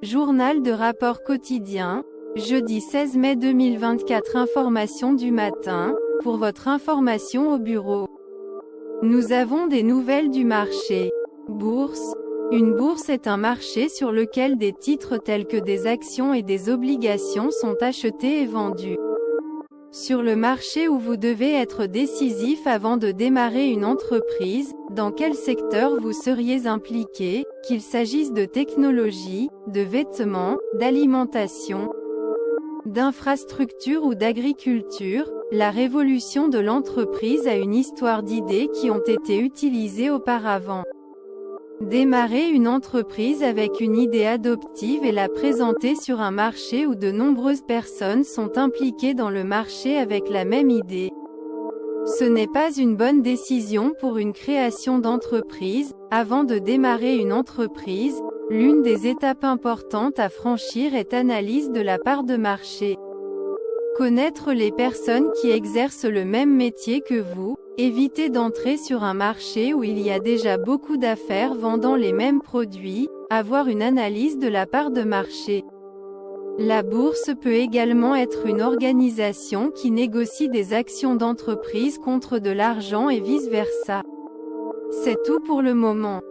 Journal de rapport quotidien, jeudi 16 mai 2024. Information du matin, pour votre information au bureau. Nous avons des nouvelles du marché. Bourse. Une bourse est un marché sur lequel des titres tels que des actions et des obligations sont achetés et vendus. Sur le marché où vous devez être décisif avant de démarrer une entreprise, dans quel secteur vous seriez impliqué, qu'il s'agisse de technologie, de vêtements, d'alimentation, d'infrastructure ou d'agriculture, la révolution de l'entreprise a une histoire d'idées qui ont été utilisées auparavant. Démarrer une entreprise avec une idée adoptive et la présenter sur un marché où de nombreuses personnes sont impliquées dans le marché avec la même idée. Ce n'est pas une bonne décision pour une création d'entreprise. Avant de démarrer une entreprise, l'une des étapes importantes à franchir est l'analyse de la part de marché. Connaître les personnes qui exercent le même métier que vous. Évitez d'entrer sur un marché où il y a déjà beaucoup d'affaires vendant les mêmes produits. Avoir une analyse de la part de marché. La bourse peut également être une organisation qui négocie des actions d'entreprise contre de l'argent et vice-versa. C'est tout pour le moment.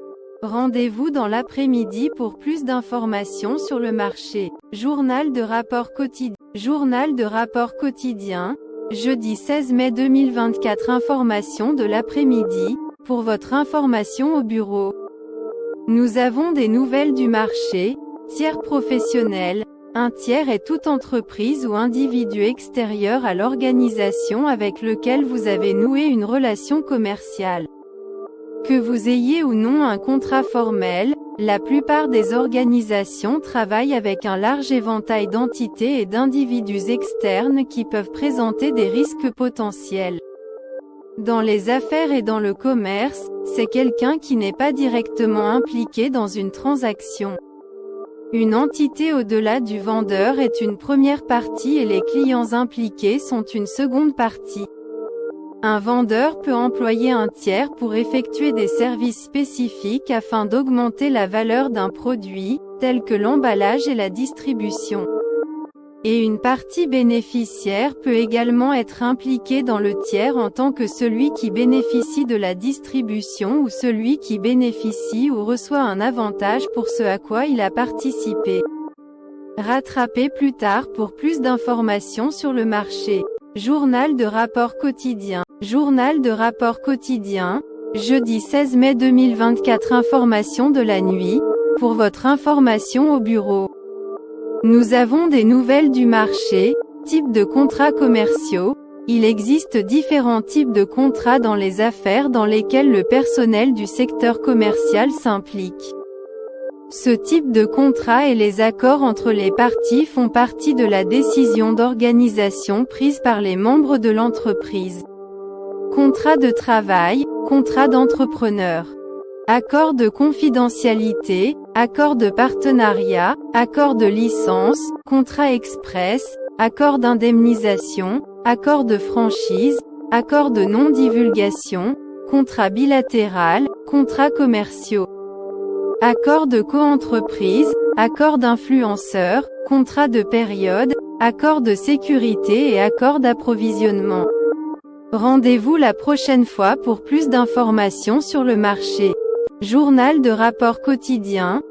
Rendez-vous dans l'après-midi pour plus d'informations sur le marché. Journal de rapport quotidien. Journal de rapport quotidien. Jeudi 16 mai 2024. Information de l'après-midi, pour votre information au bureau. Nous avons des nouvelles du marché. Tiers professionnel. Un tiers est toute entreprise ou individu extérieur à l'organisation avec lequel vous avez noué une relation commerciale. Que vous ayez ou non un contrat formel, la plupart des organisations travaillent avec un large éventail d'entités et d'individus externes qui peuvent présenter des risques potentiels. Dans les affaires et dans le commerce, c'est quelqu'un qui n'est pas directement impliqué dans une transaction. Une entité au-delà du vendeur est une première partie et les clients impliqués sont une seconde partie. Un vendeur peut employer un tiers pour effectuer des services spécifiques afin d'augmenter la valeur d'un produit, tel que l'emballage et la distribution. Et une partie bénéficiaire peut également être impliquée dans le tiers en tant que celui qui bénéficie de la distribution ou celui qui bénéficie ou reçoit un avantage pour ce à quoi il a participé. Rattrapez plus tard pour plus d'informations sur le marché. Journal de rapport quotidien. Journal de rapport quotidien, jeudi 16 mai 2024. Information de la nuit, pour votre information au bureau. Nous avons des nouvelles du marché. Type de contrats commerciaux. Il existe différents types de contrats dans les affaires dans lesquels le personnel du secteur commercial s'implique. Ce type de contrat et les accords entre les parties font partie de la décision d'organisation prise par les membres de l'entreprise. Contrat de travail, contrat d'entrepreneur. Accord de confidentialité, accord de partenariat, accord de licence, contrat express, accord d'indemnisation, accord de franchise, accord de non-divulgation, contrat bilatéral, contrats commerciaux. Accord de coentreprise, accord d'influenceur, contrat de période, accord de sécurité et accord d'approvisionnement. Rendez-vous la prochaine fois pour plus d'informations sur le marché. Journal de rapport quotidien,